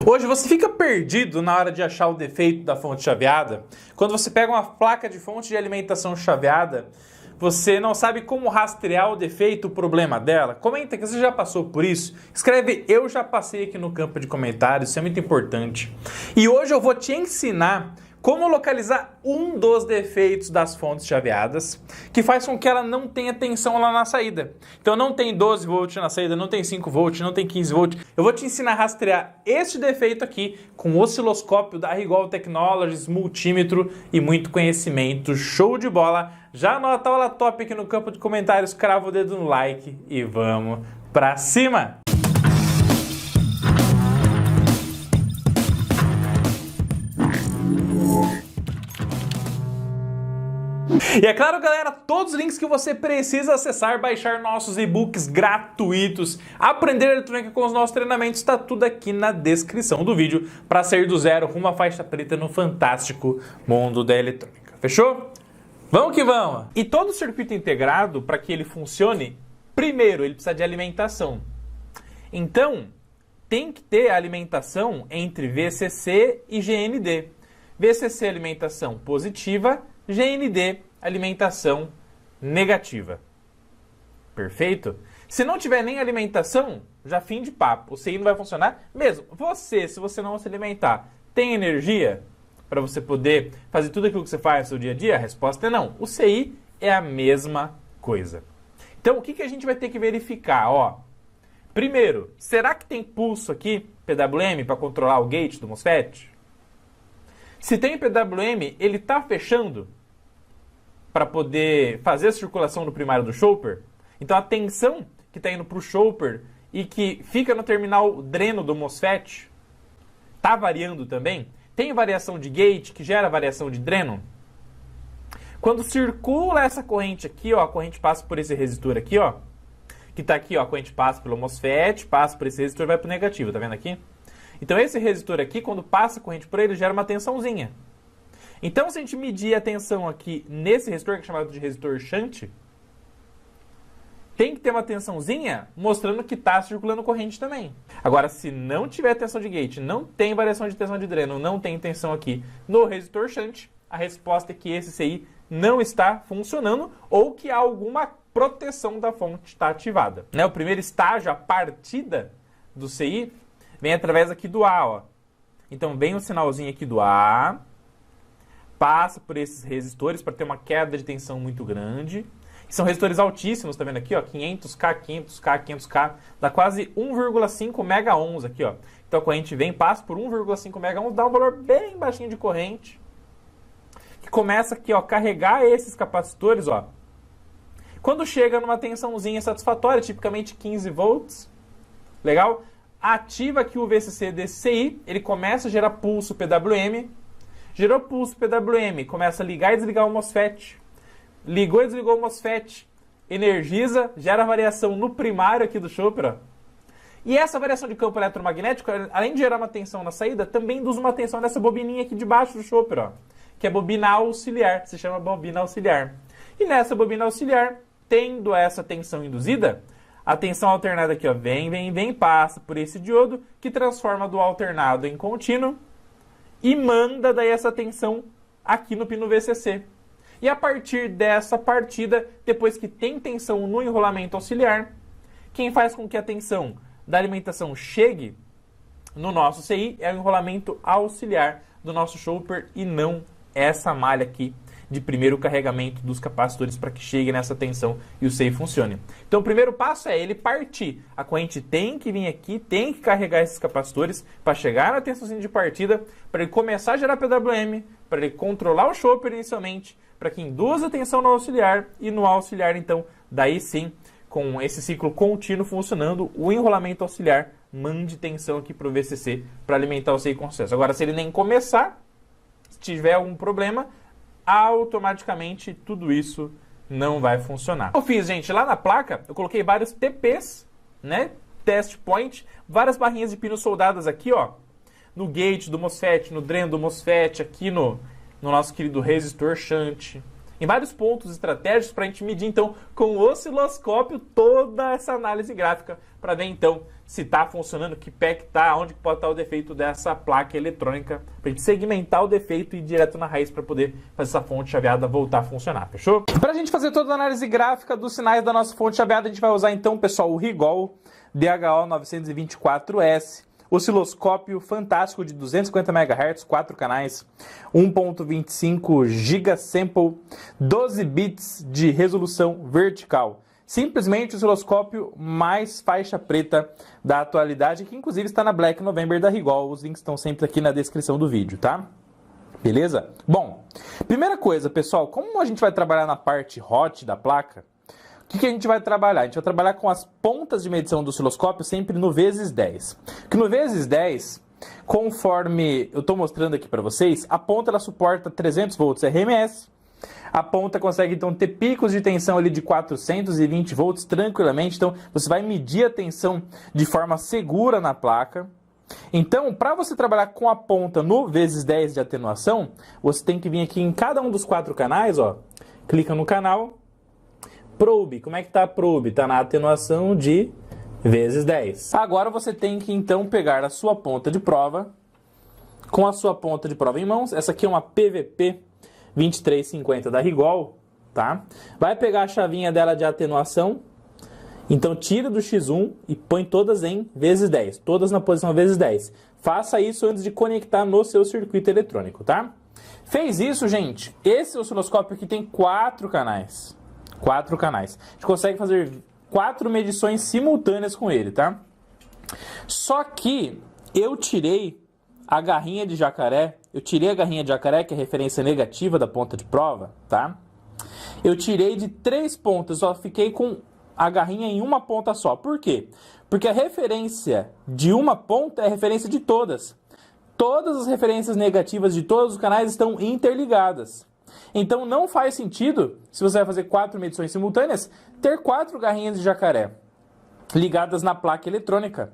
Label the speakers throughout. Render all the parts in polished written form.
Speaker 1: Hoje você fica perdido na hora de achar o defeito da fonte chaveada. Quando você pega uma placa de fonte de alimentação chaveada, você não sabe como rastrear o defeito, o problema dela. Comenta que você já passou por isso. Escreve "eu já passei" aqui no campo de comentários, isso é muito importante. E hoje eu vou te ensinar como localizar um dos defeitos das fontes chaveadas que faz com que ela não tenha tensão lá na saída. Então não tem 12 volts na saída, não tem 5 volts, não tem 15 volts. Eu vou te ensinar a rastrear este defeito aqui com o osciloscópio da Rigol Technologies, multímetro e muito conhecimento. Show de bola! Já anota a aula top aqui no campo de comentários, crava o dedo no like e vamos pra cima! E é claro, galera, todos os links que você precisa acessar, baixar nossos e-books gratuitos, aprender eletrônica com os nossos treinamentos, está tudo aqui na descrição do vídeo para sair do zero rumo à faixa preta no fantástico mundo da eletrônica. Fechou? Vamos que vamos! E todo circuito integrado, para que ele funcione, primeiro ele precisa de alimentação. Então, tem que ter alimentação entre VCC e GND. VCC alimentação positiva, GND alimentação negativa. Perfeito? Se não tiver nem alimentação, já fim de papo. O CI não vai funcionar mesmo. Se você não se alimentar, tem energia para você poder fazer tudo aquilo que você faz no seu dia a dia? A resposta é não. O CI é a mesma coisa. Então, o que a gente vai ter que verificar? Ó, primeiro, será que tem pulso aqui, PWM, para controlar o gate do MOSFET? Se tem PWM, ele está fechando para poder fazer a circulação no primário do chopper? Então a tensão que está indo para o chopper e que fica no terminal dreno do MOSFET está variando também? Tem variação de gate que gera variação de dreno? Quando circula essa corrente aqui, ó, a corrente passa por esse resistor aqui, ó, que está aqui, ó, a corrente passa pelo MOSFET, passa por esse resistor e vai para o negativo, tá vendo aqui? Então esse resistor aqui, quando passa a corrente por ele, gera uma tensãozinha. Então se a gente medir a tensão aqui nesse resistor, que é chamado de resistor shunt, tem que ter uma tensãozinha mostrando que está circulando corrente também. Agora, se não tiver tensão de gate, não tem variação de tensão de dreno, não tem tensão aqui no resistor shunt, a resposta é que esse CI não está funcionando ou que alguma proteção da fonte está ativada. Né? O primeiro estágio, a partida do CI, vem através aqui do A, ó. Então vem o sinalzinho aqui do A, passa por esses resistores para ter uma queda de tensão muito grande. São resistores altíssimos, tá vendo aqui, ó, 500K, 500K, 500K, dá quase 1,5 MΩ aqui, ó. Então a corrente vem, passa por 1,5 MΩ, dá um valor bem baixinho de corrente, que começa aqui, ó, carregar esses capacitores, ó. Quando chega numa tensãozinha satisfatória, tipicamente 15 volts, legal? Ativa aqui o VCC desse CI, ele começa a gerar pulso PWM, gerou pulso PWM, começa a ligar e desligar o MOSFET, ligou e desligou o MOSFET, energiza, gera variação no primário aqui do chopper, ó. E essa variação de campo eletromagnético, além de gerar uma tensão na saída, também induz uma tensão nessa bobininha aqui debaixo do chopper, ó, que é bobina auxiliar, se chama bobina auxiliar. E nessa bobina auxiliar, tendo essa tensão induzida, a tensão alternada aqui, ó, vem, passa por esse diodo, que transforma do alternado em contínuo e manda daí essa tensão aqui no pino VCC. E a partir dessa partida, depois que tem tensão no enrolamento auxiliar, quem faz com que a tensão da alimentação chegue no nosso CI é o enrolamento auxiliar do nosso chopper e não essa malha aqui de primeiro carregamento dos capacitores para que chegue nessa tensão e o CI funcione. Então o primeiro passo é ele partir. A corrente tem que vir aqui, tem que carregar esses capacitores para chegar na tensãozinha de partida, para ele começar a gerar PWM, para ele controlar o chopper inicialmente, para que induza a tensão no auxiliar e no auxiliar, então, daí sim, com esse ciclo contínuo funcionando, o enrolamento auxiliar mande tensão aqui para o VCC para alimentar o CI com sucesso. Agora, se ele nem começar, se tiver algum problema, automaticamente tudo isso não vai funcionar. Eu fiz, gente, lá na placa, eu coloquei vários TPs, né, test point, várias barrinhas de pino soldadas aqui, ó, no gate do MOSFET, no dreno do MOSFET, aqui no nosso querido resistor shunt, em vários pontos estratégicos para a gente medir então com o osciloscópio toda essa análise gráfica para ver então se está funcionando, que pé que está, onde pode estar o defeito dessa placa eletrônica, para a gente segmentar o defeito e ir direto na raiz para poder fazer essa fonte chaveada voltar a funcionar, fechou? Para a gente fazer toda a análise gráfica dos sinais da nossa fonte chaveada, a gente vai usar então, pessoal, o Rigol DHO924S, osciloscópio fantástico de 250 MHz, 4 canais, 1.25 gigasample, 12 bits de resolução vertical. Simplesmente o osciloscópio mais faixa preta da atualidade, que inclusive está na Black November da Rigol. Os links estão sempre aqui na descrição do vídeo, tá? Beleza? Bom, primeira coisa, pessoal, como a gente vai trabalhar na parte hot da placa, o que a gente vai trabalhar? A gente vai trabalhar com as pontas de medição do osciloscópio sempre no vezes 10. Que no vezes 10, conforme eu estou mostrando aqui para vocês, a ponta ela suporta 300 volts RMS. A ponta consegue então ter picos de tensão ali de 420 volts tranquilamente. Então você vai medir a tensão de forma segura na placa. Então, para você trabalhar com a ponta no vezes 10 de atenuação, você tem que vir aqui em cada um dos 4 canais, ó, clica no canal, probe. Como é que tá a probe? Tá na atenuação de vezes 10. Agora você tem que então pegar a sua ponta de prova, com a sua ponta de prova em mãos. Essa aqui é uma PVP 2350 da Rigol, tá? Vai pegar a chavinha dela de atenuação, então tira do X1 e põe todas em vezes 10, todas na posição vezes 10. Faça isso antes de conectar no seu circuito eletrônico, tá? Fez isso, gente, esse osciloscópio aqui tem 4 canais. 4 canais. A gente consegue fazer 4 medições simultâneas com ele, tá? Só que eu tirei a garrinha de jacaré, que é a referência negativa da ponta de prova, tá? Eu tirei de 3 pontas, só fiquei com a garrinha em uma ponta só. Por quê? Porque a referência de uma ponta é a referência de todas. Todas as referências negativas de todos os canais estão interligadas. Então não faz sentido, se você vai fazer 4 medições simultâneas, ter 4 garrinhas de jacaré ligadas na placa eletrônica.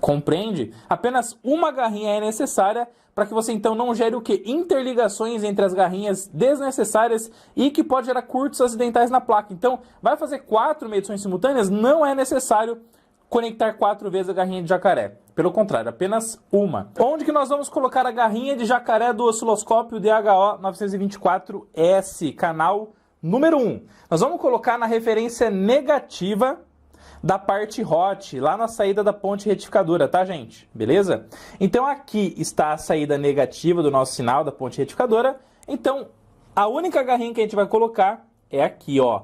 Speaker 1: Compreende? Apenas uma garrinha é necessária para que você então não gere o quê? Interligações entre as garrinhas desnecessárias e que pode gerar curtos acidentais na placa. Então, vai fazer 4 medições simultâneas, não é necessário conectar 4 vezes a garrinha de jacaré. Pelo contrário, apenas uma. Onde que nós vamos colocar a garrinha de jacaré do osciloscópio DHO924S, canal número 1? Nós vamos colocar na referência negativa da parte hot, lá na saída da ponte retificadora, tá, gente? Beleza? Então aqui está a saída negativa do nosso sinal da ponte retificadora. Então a única garrinha que a gente vai colocar é aqui, ó.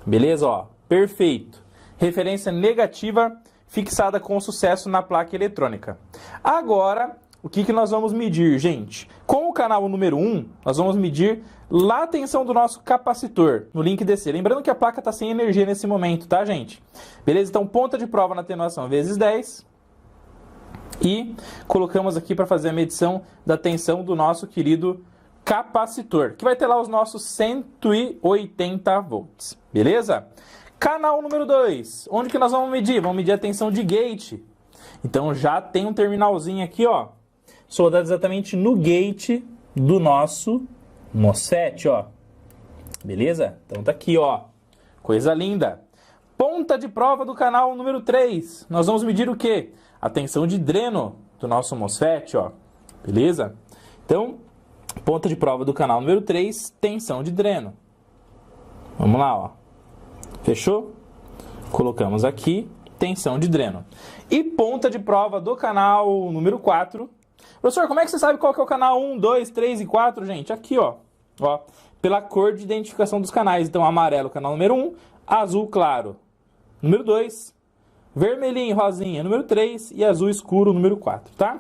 Speaker 1: Beleza? Ó, perfeito. Referência negativa fixada com sucesso na placa eletrônica. Agora, o que nós vamos medir, gente? Com o canal número 1, nós vamos medir lá a tensão do nosso capacitor, no link DC. Lembrando que a placa está sem energia nesse momento, tá, gente? Beleza? Então, ponta de prova na atenuação vezes 10. E colocamos aqui para fazer a medição da tensão do nosso querido capacitor, que vai ter lá os nossos 180 volts. Beleza? Canal número 2. Onde que nós vamos medir? Vamos medir a tensão de gate. Então, já tem um terminalzinho aqui, ó, soldado exatamente no gate do nosso MOSFET, ó. Beleza? Então tá aqui, ó. Coisa linda. Ponta de prova do canal número 3. Nós vamos medir o quê? A tensão de dreno do nosso MOSFET, ó. Beleza? Então, ponta de prova do canal número 3, tensão de dreno. Vamos lá, ó. Fechou? Colocamos aqui tensão de dreno. E ponta de prova do canal número 4. Professor, como é que você sabe qual que é o canal 1, 2, 3 e 4, gente? Aqui, ó. Ó, pela cor de identificação dos canais. Então, amarelo, canal número 1, azul claro, número 2, vermelhinho, rosinha, número 3 e azul escuro, número 4, tá?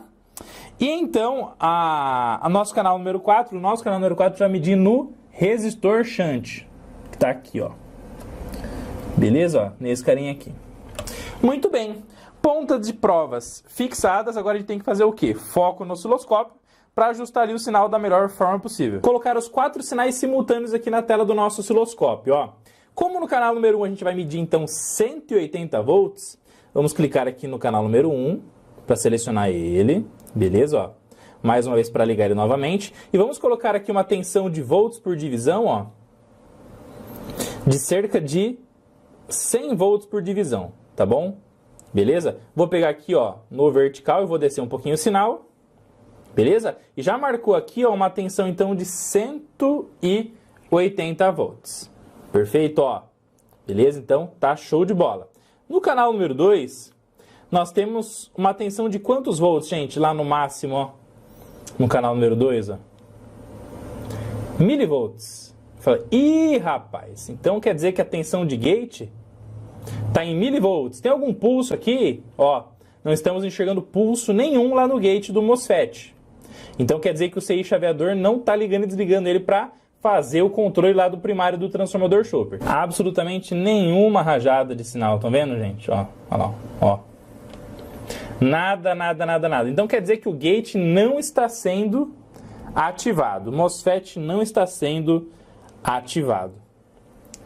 Speaker 1: E então, o nosso canal número 4 vai medir no resistor shunt, que tá aqui, ó. Beleza? Ó, nesse carinha aqui. Muito bem. Ponta de provas fixadas, agora a gente tem que fazer o quê? Foco no osciloscópio para ajustar ali o sinal da melhor forma possível. Colocar os 4 sinais simultâneos aqui na tela do nosso osciloscópio, ó. Como no canal número 1 a gente vai medir então 180 volts, vamos clicar aqui no canal número 1 para selecionar ele, beleza? Ó. mais uma vez para ligar ele novamente. E vamos colocar aqui uma tensão de volts por divisão, ó, de cerca de 100 volts por divisão, tá bom? Beleza? Vou pegar aqui, ó, no vertical e vou descer um pouquinho o sinal. Beleza? E já marcou aqui, ó, uma tensão então de 180 volts. Perfeito, ó. Beleza? Então, tá show de bola. No canal número 2, nós temos uma tensão de quantos volts, gente? Lá no máximo, ó. No canal número 2, ó. Milivolts. Fala, ih, rapaz. Então quer dizer que a tensão de gate tá em milivolts. Tem algum pulso aqui? Ó, não estamos enxergando pulso nenhum lá no gate do MOSFET. Então quer dizer que o CI chaveador não está ligando e desligando ele para fazer o controle lá do primário do transformador Chopper. Absolutamente nenhuma rajada de sinal. Estão vendo, gente? Ó, olha lá, ó. Nada, nada, nada, nada. Então quer dizer que o gate não está sendo ativado. O MOSFET não está sendo ativado.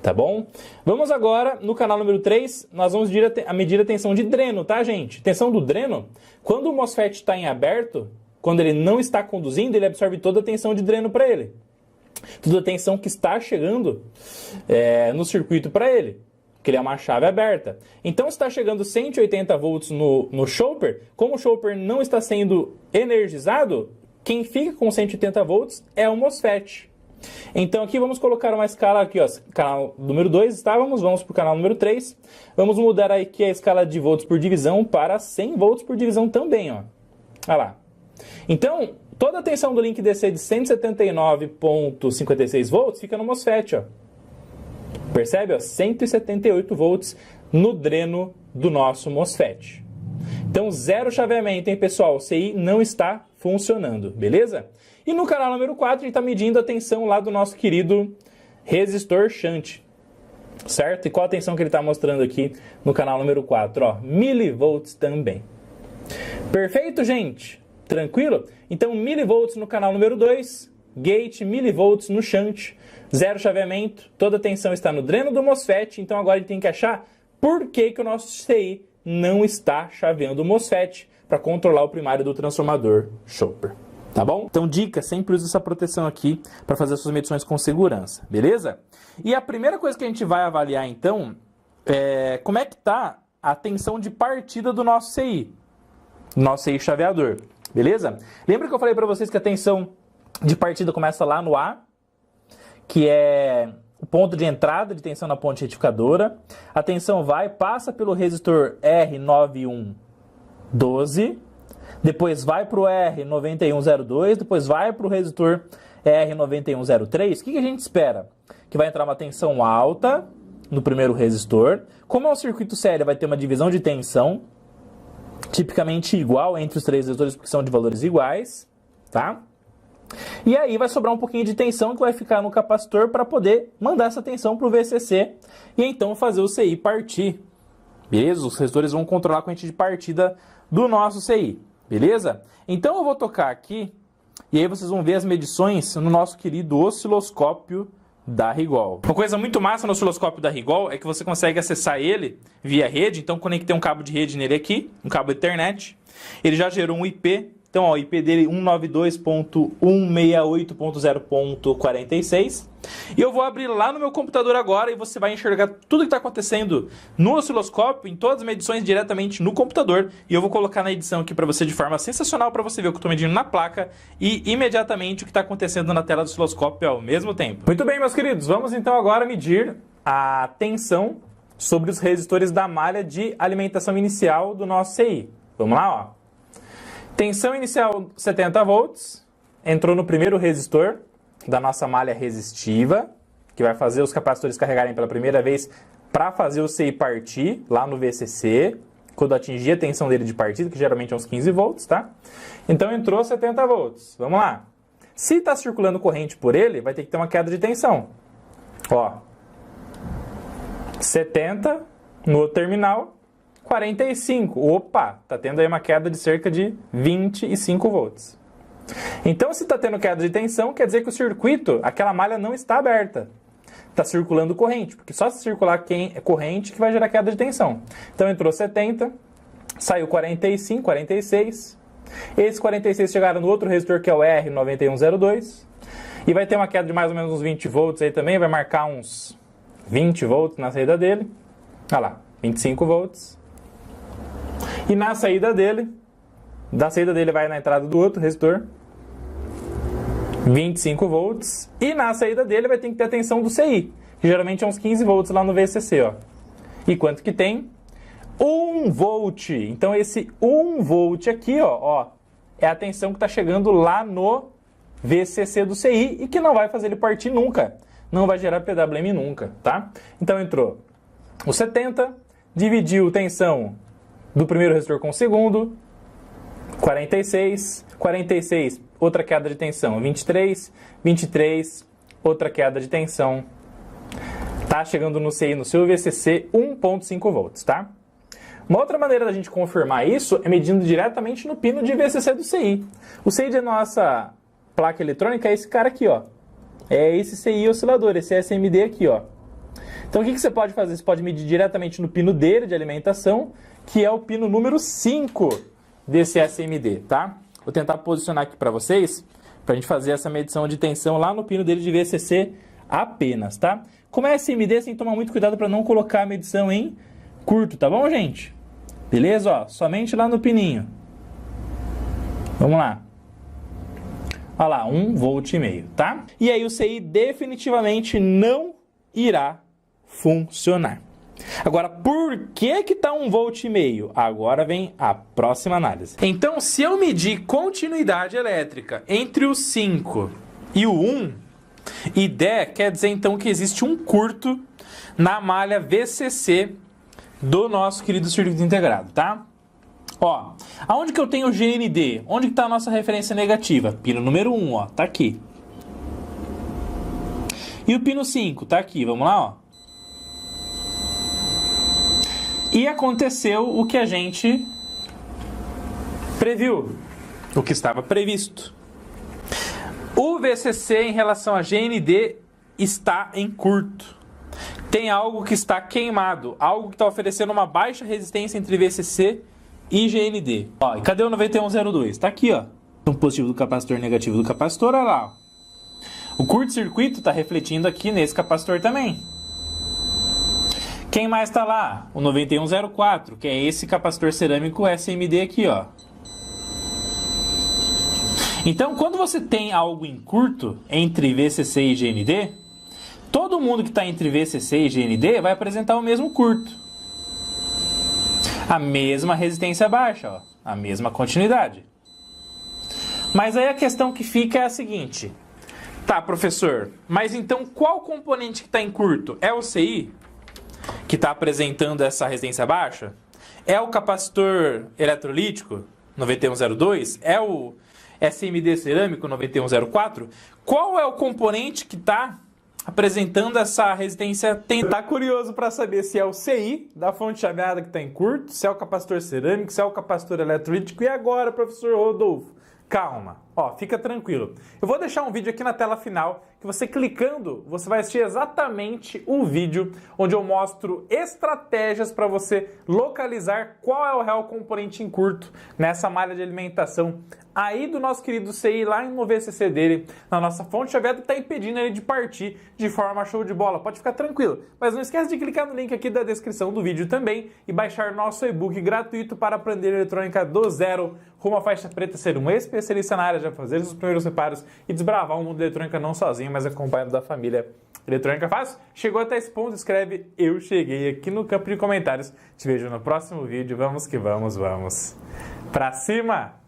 Speaker 1: Tá bom? Vamos agora, no canal número 3, nós vamos medir a tensão de dreno, tá, gente? Tensão do dreno, quando o MOSFET está em aberto, quando ele não está conduzindo, ele absorve toda a tensão de dreno para ele. Toda a tensão que está chegando no circuito para ele, que ele é uma chave aberta. Então, se está chegando 180 volts no Chopper, como o Chopper não está sendo energizado, quem fica com 180 volts é o MOSFET. Então aqui vamos colocar uma escala aqui, ó, canal número 2 estávamos, vamos para o canal número 3. Vamos mudar aqui a escala de volts por divisão para 100 volts por divisão também, ó. Olha lá. Então, toda a tensão do link DC de 179,56 volts fica no MOSFET, ó. Percebe, ó? 178 volts no dreno do nosso MOSFET. Então, zero chaveamento, hein, pessoal? O CI não está funcionando, beleza? E no canal número 4, a gente está medindo a tensão lá do nosso querido resistor shunt, certo? E qual a tensão que ele está mostrando aqui no canal número 4? Ó, milivolts também. Perfeito, gente? Tranquilo? Então, milivolts no canal número 2, gate, milivolts no shunt, zero chaveamento, toda a tensão está no dreno do MOSFET, então agora a gente tem que achar por que o nosso CI não está chaveando o MOSFET para controlar o primário do transformador Chopper. Tá bom? Então, dica, sempre use essa proteção aqui para fazer as suas medições com segurança, beleza? E a primeira coisa que a gente vai avaliar, então, é como é que está a tensão de partida do nosso CI chaveador, beleza? Lembra que eu falei para vocês que a tensão de partida começa lá no A, que é o ponto de entrada de tensão na ponte retificadora. A tensão passa pelo resistor R9112, depois vai para o R9102, depois vai para o resistor R9103. O que a gente espera? Que vai entrar uma tensão alta no primeiro resistor. Como é um circuito sério, vai ter uma divisão de tensão tipicamente igual entre os três resistores, porque são de valores iguais, tá? E aí vai sobrar um pouquinho de tensão que vai ficar no capacitor para poder mandar essa tensão para o VCC e então fazer o CI partir. Beleza? Os resistores vão controlar a corrente de partida do nosso CI. Beleza? Então eu vou tocar aqui e aí vocês vão ver as medições no nosso querido osciloscópio da Rigol. Uma coisa muito massa no osciloscópio da Rigol é que você consegue acessar ele via rede. Então conectei um cabo de rede nele aqui, um cabo Ethernet. Ele já gerou um IP. Então, ó, o IP dele é 192.168.0.46. E eu vou abrir lá no meu computador agora e você vai enxergar tudo que está acontecendo no osciloscópio, em todas as medições diretamente no computador. E eu vou colocar na edição aqui para você de forma sensacional para você ver o que eu estou medindo na placa e imediatamente o que está acontecendo na tela do osciloscópio ao mesmo tempo. Muito bem, meus queridos, vamos então agora medir a tensão sobre os resistores da malha de alimentação inicial do nosso CI. Vamos lá, ó. Tensão inicial 70 volts, entrou no primeiro resistor da nossa malha resistiva, que vai fazer os capacitores carregarem pela primeira vez para fazer o CI partir lá no VCC, quando atingir a tensão dele de partida, que geralmente é uns 15 volts, tá? Então entrou 70 volts, vamos lá. Se está circulando corrente por ele, vai ter que ter uma queda de tensão. Ó, 70 no terminal, 45. Opa, tá tendo aí uma queda de cerca de 25 volts. Então, se está tendo queda de tensão, quer dizer que o circuito, aquela malha não está aberta. Está circulando corrente, porque só se circular corrente que vai gerar queda de tensão. Então, entrou 70, saiu 45, 46, Esses 46 chegaram no outro resistor que é o R9102. E vai ter uma queda de mais ou menos uns 20 volts aí também, vai marcar uns 20 volts na saída dele. Olha lá, 25 volts. E na saída dele, da saída dele vai na entrada do outro resistor, 25 volts. E na saída dele vai ter que ter a tensão do CI, que geralmente é uns 15 volts lá no VCC, ó. E quanto que tem? 1 volt. Então esse 1 volt aqui, ó, é a tensão que está chegando lá no VCC do CI e que não vai fazer ele partir nunca. Não vai gerar PWM nunca, tá? Então entrou o 70, dividiu tensão do primeiro resistor com o segundo, 46, 46, outra queda de tensão, 23, 23, outra queda de tensão. Tá chegando no CI, no seu VCC, 1.5 volts, tá? Uma outra maneira da gente confirmar isso é medindo diretamente no pino de VCC do CI. O CI da nossa placa eletrônica é esse cara aqui, ó. É esse CI oscilador, esse SMD aqui, ó. Então o que você pode fazer? Você pode medir diretamente no pino dele de alimentação, que é o pino número 5 desse SMD, tá? Vou tentar posicionar aqui para vocês, para a gente fazer essa medição de tensão lá no pino dele de VCC apenas, tá? Como é SMD, você tem que tomar muito cuidado para não colocar a medição em curto, tá bom, gente? Beleza? Ó, somente lá no pininho. Vamos lá. Olha lá, 1,5 volt, tá? E aí o CI definitivamente não irá funcionar. Agora, por que que tá 1,5 volt? Agora vem a próxima análise. Então, se eu medir continuidade elétrica entre o 5 e o 1, e der, quer dizer então que existe um curto na malha VCC do nosso querido circuito integrado, tá? Ó, aonde que eu tenho o GND? Onde que tá a nossa referência negativa? Pino número 1, ó, tá aqui. E o pino 5, tá aqui, vamos lá, ó. E aconteceu o que a gente previu, o que estava previsto. O VCC em relação a GND está em curto. Tem algo que está queimado, algo que está oferecendo uma baixa resistência entre VCC e GND. Ó, e cadê o 9102? Está aqui, ó. O positivo do capacitor, negativo do capacitor, olha lá. Ó. O curto-circuito está refletindo aqui nesse capacitor também. Quem mais está lá? O 9104, que é esse capacitor cerâmico SMD aqui, ó. Então, quando você tem algo em curto entre VCC e GND, todo mundo que está entre VCC e GND vai apresentar o mesmo curto. A mesma resistência baixa, ó, a mesma continuidade. Mas aí a questão que fica é a seguinte. Tá, professor, mas então qual componente que está em curto? É o CI, que está apresentando essa resistência baixa? É o capacitor eletrolítico 9102? É o SMD cerâmico 9104? Qual é o componente que está apresentando essa resistência? Tá curioso para saber se é o CI da fonte chaveada que está em curto, se é o capacitor cerâmico, se é o capacitor eletrolítico. E agora, professor Rodolfo? Calma, ó, fica tranquilo. Eu vou deixar um vídeo aqui na tela final que você clicando, você vai assistir exatamente o vídeo onde eu mostro estratégias para você localizar qual é o real componente em curto nessa malha de alimentação aí do nosso querido CI lá no VCC dele, na nossa fonte chaveada, está impedindo ele de partir de forma show de bola. Pode ficar tranquilo, mas não esquece de clicar no link aqui da descrição do vídeo também e baixar nosso e-book gratuito para aprender eletrônica do zero, rumo à faixa preta, ser um especialista na área, já fazer os primeiros reparos e desbravar o mundo da eletrônica não sozinho, mas acompanhado da família Eletrônica Fácil. Chegou até esse ponto, escreve "Eu cheguei" aqui no campo de comentários. Te vejo no próximo vídeo. Vamos que vamos, vamos. Pra cima!